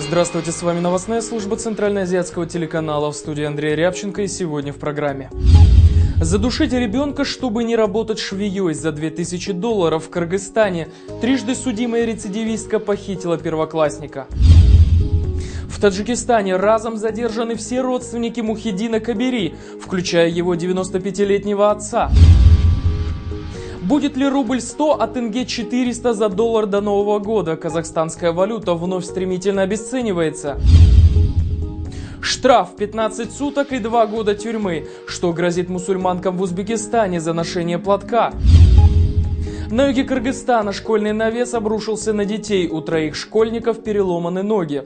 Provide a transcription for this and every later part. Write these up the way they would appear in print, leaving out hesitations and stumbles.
Здравствуйте, с вами новостная служба Центральноазиатского телеканала, в студии Андрей Рябченко, и сегодня в программе. Задушить ребенка, чтобы не работать швеей за $2000 в Кыргызстане. Трижды судимая рецидивистка похитила первоклассника. В Таджикистане разом задержаны все родственники Мухиддина Кабири, включая его 95-летнего отца. Будет ли рубль 100, а тенге 400 за доллар до Нового года? Казахстанская валюта вновь стремительно обесценивается. Штраф 15 суток и 2 года тюрьмы. Что грозит мусульманкам в Узбекистане за ношение платка? На юге Кыргызстана школьный навес обрушился на детей. У 3 школьников переломаны ноги.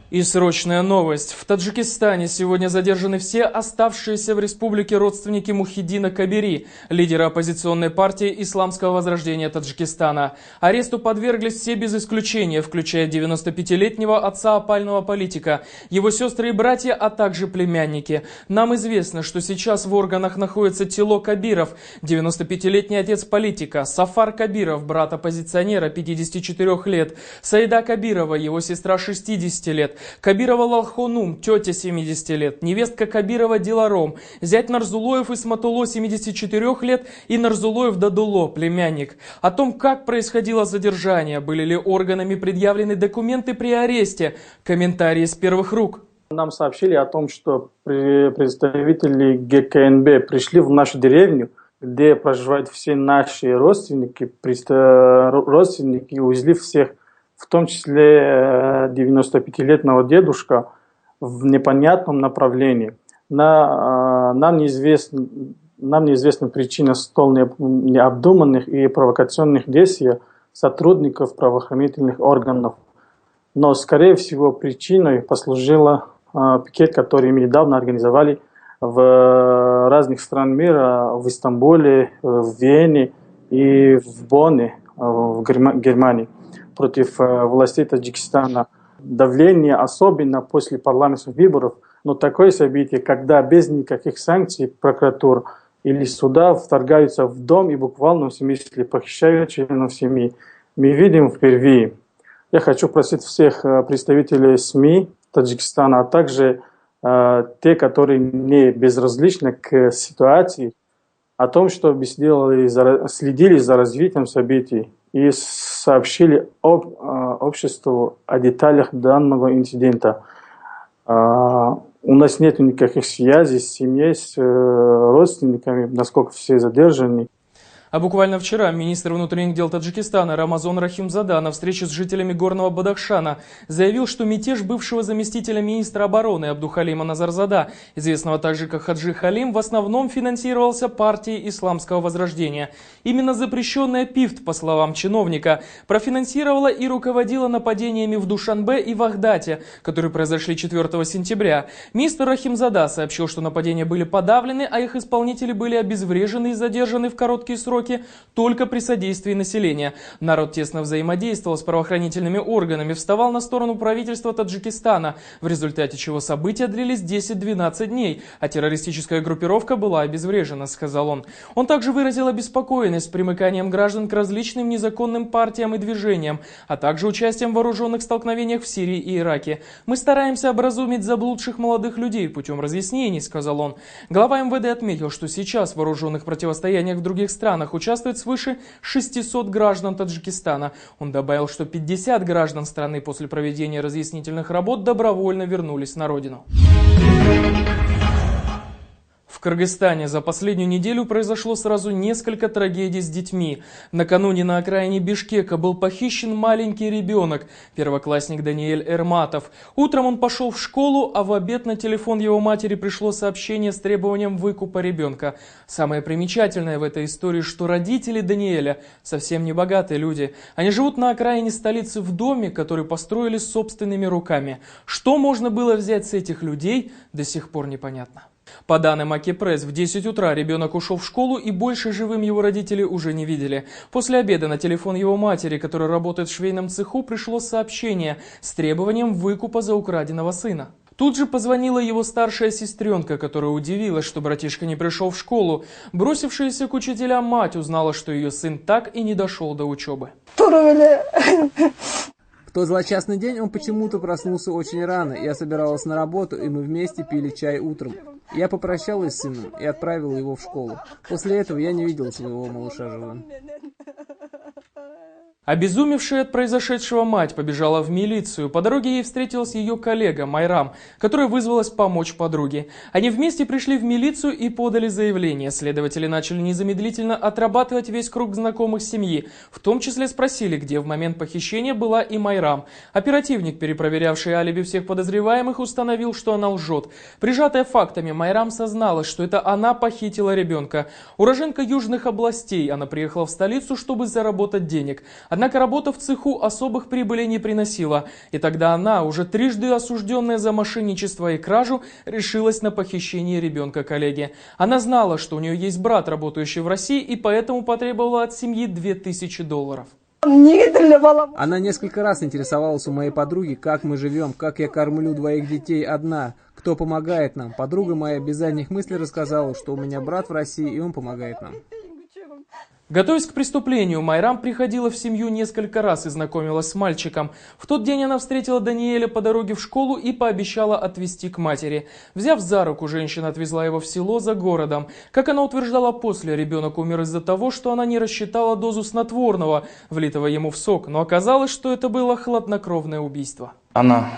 И срочная новость. В Таджикистане сегодня задержаны все оставшиеся в республике родственники Мухиддина Кабири, лидера оппозиционной партии Исламского возрождения Таджикистана. Аресту подверглись все без исключения, включая 95-летнего отца опального политика, его сестры и братья, а также племянники. Нам известно, что сейчас в органах находится Тило Кабиров, 95-летний отец политика, Сафар Кабиров, брат оппозиционера, 54 лет, Саида Кабирова, его сестра, 60 лет, Кабирова Лалхонум, тетя 70 лет, невестка Кабирова Диларом, зять Нарзулоев Исматуло 74 лет и Нарзулоев Дадуло, племянник. О том, как происходило задержание, были ли органами предъявлены документы при аресте, комментарии с первых рук. Нам сообщили о том, что представители ГКНБ пришли в нашу деревню, где проживают все наши родственники, увезли всех, в том числе 95-летнего дедушка, в непонятном направлении. Нам неизвестна причина столь необдуманных и провокационных действий сотрудников правоохранительных органов. Но, скорее всего, причиной послужила пикет, который мы недавно организовали в разных странах мира, в Стамбуле, в Вене и в Бонне, в Германии, против властей Таджикистана. Давление, особенно после парламентских выборов, но такое событие, когда без никаких санкций прокуратура или суда вторгаются в дом и в буквальном смысле похищают членов семьи, мы видим впервые. Я хочу просить всех представителей СМИ Таджикистана, а также те, которые не безразличны к ситуации, о том, чтобы следили за развитием событий и сообщили обществу о деталях данного инцидента. У нас нет никаких связей с семьей, с родственниками, насколько все задержаны. А буквально вчера министр внутренних дел Таджикистана Рамазон Рахимзада на встрече с жителями Горного Бадахшана заявил, что мятеж бывшего заместителя министра обороны Абдухалима Назарзада, известного также как Хаджи Халим, в основном финансировался партией Исламского возрождения. Именно запрещенная ПИФТ, по словам чиновника, профинансировала и руководила нападениями в Душанбе и Вахдате, которые произошли 4 сентября. Министр Рахимзада сообщил, что нападения были подавлены, а их исполнители были обезврежены и задержаны в короткие сроки только при содействии населения. Народ тесно взаимодействовал с правоохранительными органами, вставал на сторону правительства Таджикистана, в результате чего события длились 10-12 дней, а террористическая группировка была обезврежена, сказал он. Он также выразил обеспокоенность примыканием граждан к различным незаконным партиям и движениям, а также участием в вооруженных столкновениях в Сирии и Ираке. «Мы стараемся образумить заблудших молодых людей путем разъяснений», сказал он. Глава МВД отметил, что сейчас в вооруженных противостояниях в других странах участвует свыше 600 граждан Таджикистана. Он добавил, что 50 граждан страны после проведения разъяснительных работ добровольно вернулись на родину. В Кыргызстане за последнюю неделю произошло сразу несколько трагедий с детьми. Накануне на окраине Бишкека был похищен маленький ребенок, первоклассник Даниэль Эрматов. Утром он пошел в школу, а в обед на телефон его матери пришло сообщение с требованием выкупа ребенка. Самое примечательное в этой истории, что родители Даниэля совсем не богатые люди. Они живут на окраине столицы в доме, который построили собственными руками. Что можно было взять с этих людей, до сих пор непонятно. По данным Аки-пресс, в 10 утра ребенок ушел в школу, и больше живым его родители уже не видели. После обеда на телефон его матери, которая работает в швейном цеху, пришло сообщение с требованием выкупа за украденного сына. Тут же позвонила его старшая сестренка, которая удивилась, что братишка не пришел в школу. Бросившаяся к учителям мать узнала, что ее сын так и не дошел до учебы. тот злосчастный день он почему-то проснулся очень рано. Я собиралась на работу, и мы вместе пили чай утром. Я попрощалась с сыном и отправила его в школу. После этого я не видела своего малыша живым. Обезумевшая от произошедшего мать побежала в милицию. По дороге ей встретилась ее коллега Майрам, которая вызвалась помочь подруге. Они вместе пришли в милицию и подали заявление. Следователи начали незамедлительно отрабатывать весь круг знакомых семьи. В том числе спросили, где в момент похищения была и Майрам. Оперативник, перепроверявший алиби всех подозреваемых, установил, что она лжет. Прижатая фактами, Майрам созналась, что это она похитила ребенка. Уроженка южных областей, она приехала в столицу, чтобы заработать денег. Однако работа в цеху особых прибылей не приносила, и тогда она, уже трижды осужденная за мошенничество и кражу, решилась на похищение ребенка коллеги. Она знала, что у нее есть брат, работающий в России, и поэтому потребовала от семьи $2000. Она несколько раз интересовалась у моей подруги, как мы живем, как я кормлю двоих детей одна, кто помогает нам. Подруга моя без задних мыслей рассказала, что у меня брат в России, и он помогает нам. Готовясь к преступлению, Майрам приходила в семью несколько раз и знакомилась с мальчиком. В тот день она встретила Даниэля по дороге в школу и пообещала отвезти к матери. Взяв за руку, женщина отвезла его в село за городом. Как она утверждала после, ребенок умер из-за того, что она не рассчитала дозу снотворного, влитого ему в сок, но оказалось, что это было хладнокровное убийство. Она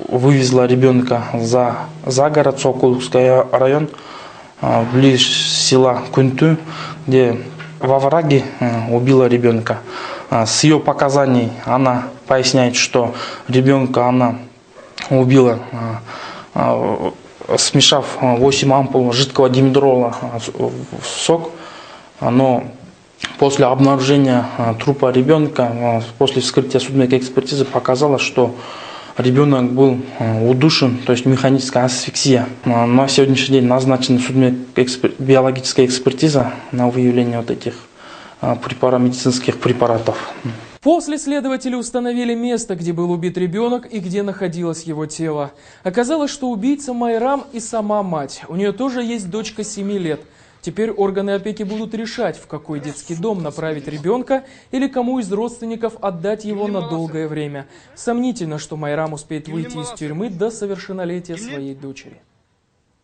вывезла ребенка за город, Сокуловский район, близ села Кунту, где во враге убила ребенка. С ее показаний она поясняет, что ребенка она убила, смешав 8 ампул жидкого димедрола в сок. Но после обнаружения трупа ребенка, после вскрытия судебной экспертизы показалось, что ребенок был удушен, то есть механическая асфиксия. На сегодняшний день назначена судебная биологическая экспертиза на выявление вот этих медицинских препаратов. После следователи установили место, где был убит ребенок и где находилось его тело. Оказалось, что убийца Майрам и сама мать. У нее тоже есть дочка 7 лет. Теперь органы опеки будут решать, в какой детский дом направить ребенка или кому из родственников отдать его на долгое время. Сомнительно, что Майрам успеет выйти из тюрьмы до совершеннолетия своей дочери.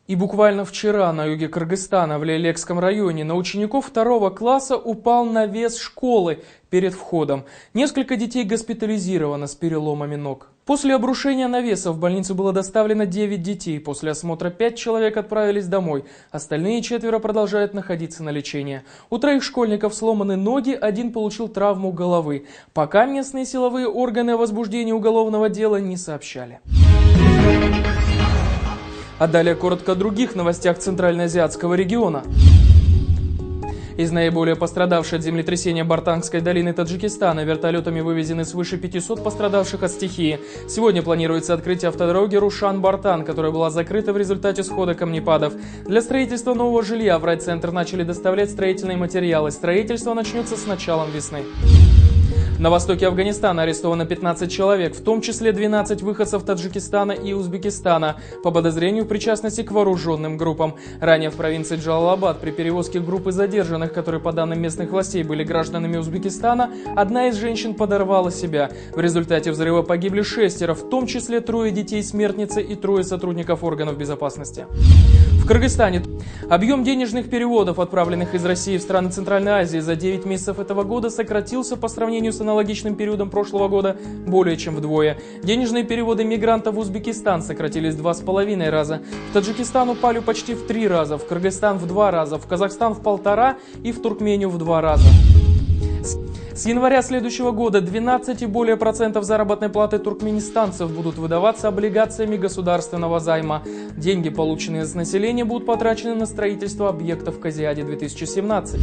И буквально вчера на юге Кыргызстана, в Лейлекском районе, на учеников 2 класса упал навес школы перед входом. Несколько детей госпитализировано с переломами ног. После обрушения навеса в больницу было доставлено 9 детей. После осмотра 5 человек отправились домой. Остальные 4 продолжают находиться на лечении. У 3 школьников сломаны ноги, 1 получил травму головы. Пока местные силовые органы о возбуждении уголовного дела не сообщали. А далее коротко о других новостях Центральноазиатского региона. Из наиболее пострадавших от землетрясения Бартангской долины Таджикистана вертолетами вывезены свыше 500 пострадавших от стихии. Сегодня планируется открытие автодороги Рушан-Бартан, которая была закрыта в результате схода камнепадов. Для строительства нового жилья в райцентр начали доставлять строительные материалы. Строительство начнется с началом весны. На востоке Афганистана арестовано 15 человек, в том числе 12 выходцев Таджикистана и Узбекистана, по подозрению в причастности к вооруженным группам. Ранее в провинции Джалалабад при перевозке группы задержанных, которые по данным местных властей были гражданами Узбекистана, одна из женщин подорвала себя. В результате взрыва погибли 6, в том числе 3 детей-смертницы и 3 сотрудников органов безопасности. В Кыргызстане объем денежных переводов, отправленных из России в страны Центральной Азии за 9 месяцев этого года, сократился по сравнению с аналогичным периодом прошлого года более чем вдвое. Денежные переводы мигрантов в Узбекистан сократились в 2,5 раза, в Таджикистан упали почти в 3 раза, в Кыргызстан в 2 раза, в Казахстан в 1,5 и в Туркмению в 2 раза. С января следующего года 12 и более процентов заработной платы туркменистанцев будут выдаваться облигациями государственного займа. Деньги, полученные с населения, будут потрачены на строительство объектов к Азиаде 2017.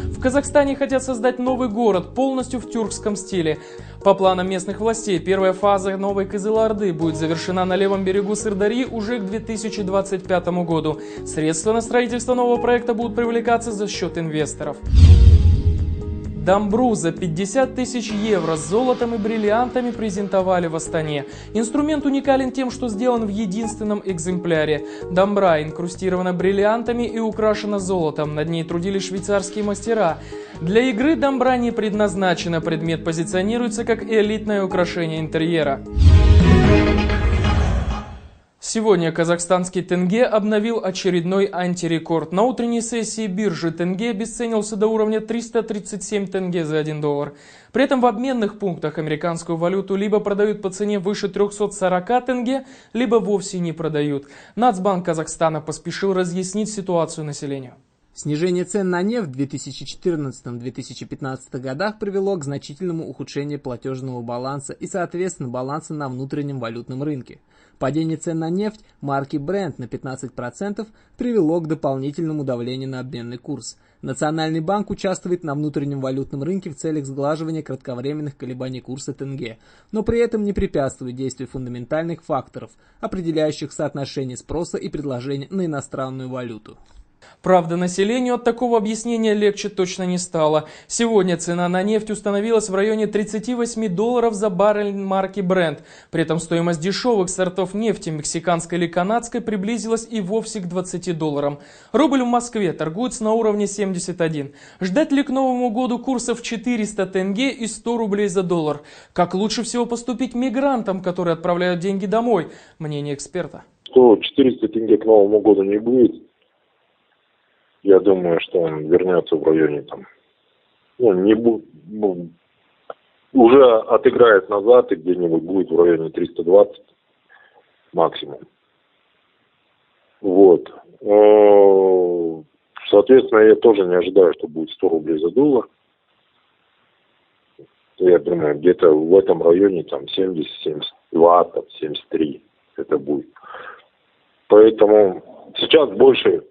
В Казахстане хотят создать новый город полностью в тюркском стиле. По планам местных властей, первая фаза новой Кызыл-Орды будет завершена на левом берегу Сырдарьи уже к 2025 году. Средства на строительство нового проекта будут привлекаться за счет инвесторов. Дамбру за 50 тысяч евро с золотом и бриллиантами презентовали в Астане. Инструмент уникален тем, что сделан в единственном экземпляре. Дамбра инкрустирована бриллиантами и украшена золотом. Над ней трудились швейцарские мастера. Для игры дамбра не предназначена. Предмет позиционируется как элитное украшение интерьера. Сегодня казахстанский тенге обновил очередной антирекорд. На утренней сессии биржи тенге обесценился до уровня 337 тенге за 1 доллар. При этом в обменных пунктах американскую валюту либо продают по цене выше 340 тенге, либо вовсе не продают. Нацбанк Казахстана поспешил разъяснить ситуацию населению. Снижение цен на нефть в 2014-2015 годах привело к значительному ухудшению платежного баланса и, соответственно, баланса на внутреннем валютном рынке. Падение цен на нефть марки Brent на 15% привело к дополнительному давлению на обменный курс. Национальный банк участвует на внутреннем валютном рынке в целях сглаживания кратковременных колебаний курса тенге, но при этом не препятствует действию фундаментальных факторов, определяющих соотношение спроса и предложения на иностранную валюту. Правда, населению от такого объяснения легче точно не стало. Сегодня цена на нефть установилась в районе 38 долларов за баррель марки Brent. При этом стоимость дешевых сортов нефти, мексиканской или канадской, приблизилась и вовсе к 20 долларам. Рубль в Москве торгуется на уровне 71. Ждать ли к Новому году курсов 400 тенге и 100 рублей за доллар? Как лучше всего поступить мигрантам, которые отправляют деньги домой? Мнение эксперта. 400 тенге к Новому году не будет. Я думаю, что он вернется в районе там, уже отыграет назад и где-нибудь будет в районе 320 максимум. Вот. Соответственно, я тоже не ожидаю, что будет 100 рублей за доллар. Я думаю, где-то в этом районе там 70, 72, 73 это будет. Поэтому сейчас больше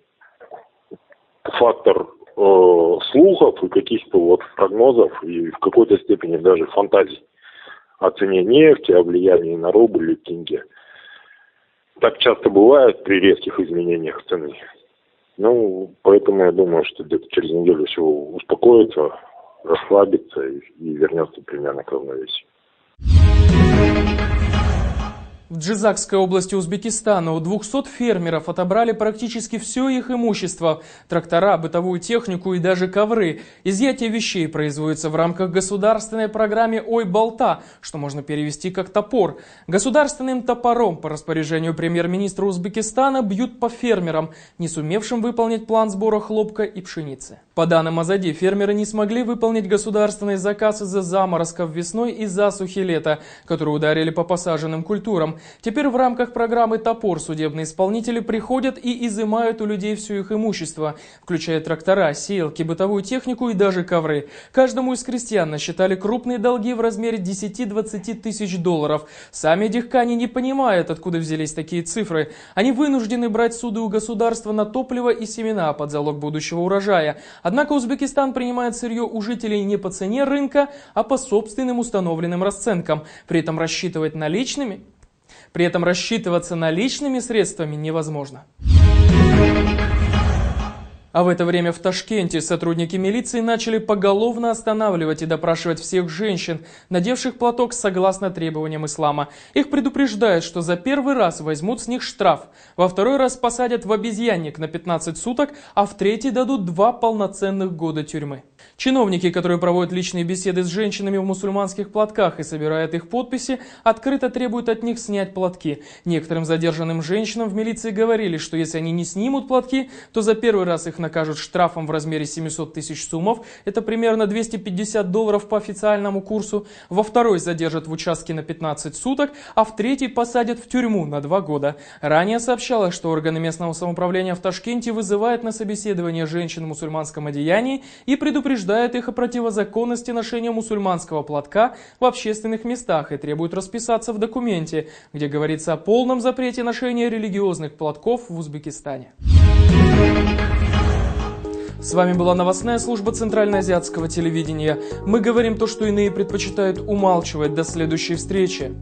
фактор слухов и каких-то прогнозов и в какой-то степени даже фантазий о цене нефти, о влиянии на рубль и тенге. Так часто бывает при резких изменениях цены. Поэтому я думаю, что где-то через неделю все успокоится, расслабится и вернется примерно к равновесию. В Джизакской области Узбекистана у 200 фермеров отобрали практически все их имущество – трактора, бытовую технику и даже ковры. Изъятие вещей производится в рамках государственной программы «Ой-болта», что можно перевести как «топор». Государственным топором по распоряжению премьер-министра Узбекистана бьют по фермерам, не сумевшим выполнить план сбора хлопка и пшеницы. По данным Азади, фермеры не смогли выполнить государственный заказ из-за заморозков весной и засухи лета, которые ударили по посаженным культурам. Теперь в рамках программы «Топор» судебные исполнители приходят и изымают у людей все их имущество, включая трактора, сеялки, бытовую технику и даже ковры. Каждому из крестьян насчитали крупные долги в размере 10-20 тысяч долларов. Сами дихкани не понимают, откуда взялись такие цифры. Они вынуждены брать суды у государства на топливо и семена под залог будущего урожая. Однако Узбекистан принимает сырье у жителей не по цене рынка, а по собственным установленным расценкам. При этом рассчитываться наличными средствами невозможно. А в это время в Ташкенте сотрудники милиции начали поголовно останавливать и допрашивать всех женщин, надевших платок согласно требованиям ислама. Их предупреждают, что за первый раз возьмут с них штраф, во второй раз посадят в обезьянник на 15 суток, а в третий дадут 2 полноценных года тюрьмы. Чиновники, которые проводят личные беседы с женщинами в мусульманских платках и собирают их подписи, открыто требуют от них снять платки. Некоторым задержанным женщинам в милиции говорили, что если они не снимут платки, то за первый раз их накажут штрафом в размере 700 тысяч сумов, это примерно 250 долларов по официальному курсу, во второй задержат в участке на 15 суток, а в третий посадят в тюрьму на 2 года. Ранее сообщалось, что органы местного самоуправления в Ташкенте вызывают на собеседование женщин в мусульманском одеянии и предупреждают их о противозаконности ношения мусульманского платка в общественных местах и требуют расписаться в документе, где говорится о полном запрете ношения религиозных платков в Узбекистане. С вами была новостная служба Центральноазиатского телевидения. Мы говорим то, что иные предпочитают умалчивать. До следующей встречи.